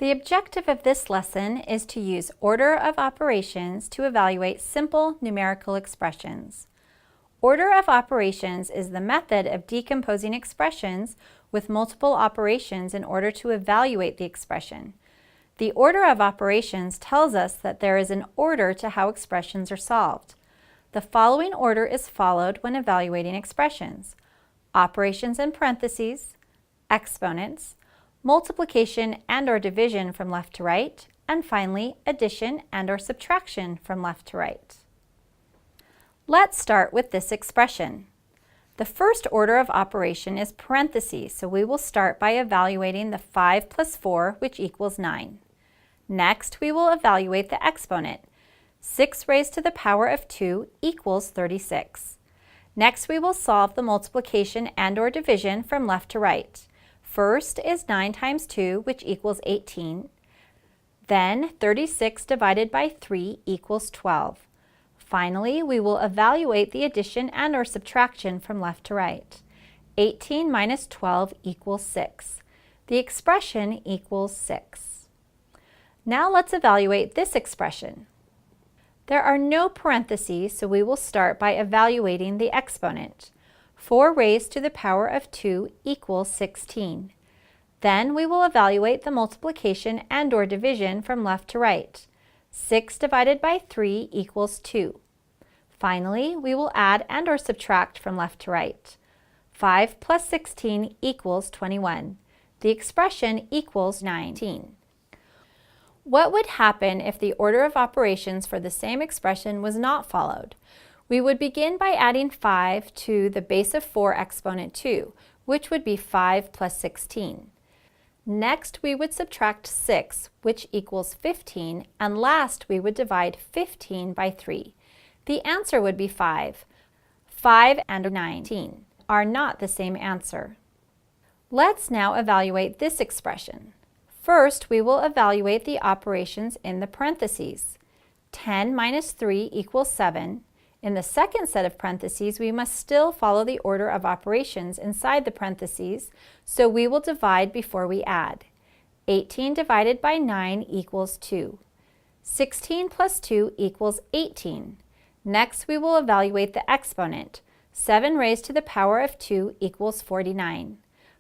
The objective of this lesson is to use order of operations to evaluate simple numerical expressions. Order of operations is the method of decomposing expressions with multiple operations in order to evaluate the expression. The order of operations tells us that there is an order to how expressions are solved. The following order is followed when evaluating expressions: operations in parentheses, exponents, multiplication and/or division from left to right, and finally, addition and/or subtraction from left to right. Let's start with this expression. The first order of operation is parentheses, so we will start by evaluating the 5 plus 4, which equals 9. Next, we will evaluate the exponent. 6 raised to the power of 2 equals 36. Next, we will solve the multiplication and/or division from left to right. First is 9 times 2, which equals 18. Then 36 divided by 3 equals 12. Finally, we will evaluate the addition and/or subtraction from left to right. 18 minus 12 equals 6. The expression equals 6. Now let's evaluate this expression. There are no parentheses, so we will start by evaluating the exponent. 4 raised to the power of 2 equals 16. Then we will evaluate the multiplication and/or division from left to right. 6 divided by 3 equals 2. Finally, we will add and/or subtract from left to right. 5 plus 16 equals 21. The expression equals 19. What would happen if the order of operations for the same expression was not followed? We would begin by adding 5 to the base of 4 exponent 2, which would be 5 plus 16. Next, we would subtract 6, which equals 15, and last we would divide 15 by 3. The answer would be 5. 5 and 19 are not the same answer. Let's now evaluate this expression. First, we will evaluate the operations in the parentheses. 10 minus 3 equals 7. In the second set of parentheses, we must still follow the order of operations inside the parentheses, so we will divide before we add. 18 divided by 9 equals 2. 16 plus 2 equals 18. Next, we will evaluate the exponent. 7 raised to the power of 2 equals 49.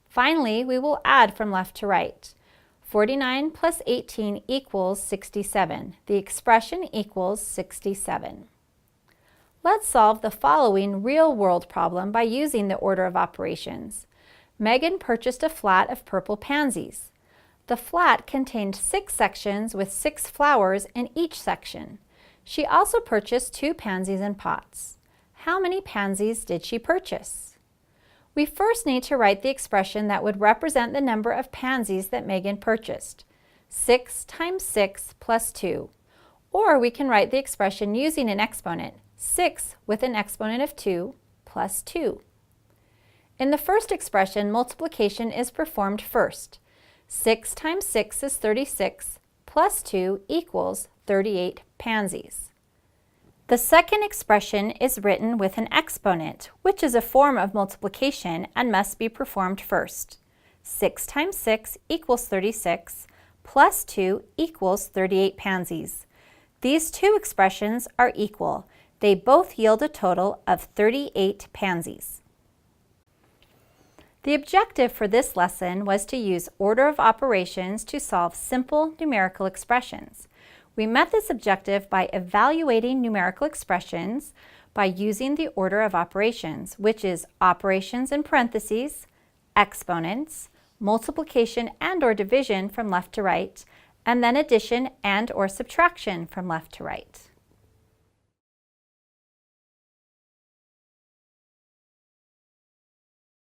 Finally, we will add from left to right. 49 plus 18 equals 67. The expression equals 67. Let's solve the following real-world problem by using the order of operations. Megan purchased a flat of purple pansies. The flat contained 6 sections with 6 flowers in each section. She also purchased 2 pansies in pots. How many pansies did she purchase? We first need to write the expression that would represent the number of pansies that Megan purchased. 6 times 6 plus 2. Or we can write the expression using an exponent. 6 with an exponent of 2 plus 2. In the first expression, multiplication is performed first. 6 times 6 is 36 plus 2 equals 38 pansies. The second expression is written with an exponent, which is a form of multiplication and must be performed first. 6 times 6 equals 36 plus 2 equals 38 pansies. These two expressions are equal. They both yield a total of 38 pansies. The objective for this lesson was to use order of operations to solve simple numerical expressions. We met this objective by evaluating numerical expressions by using the order of operations, which is operations in parentheses, exponents, multiplication and/or division from left to right, and then addition and/or subtraction from left to right.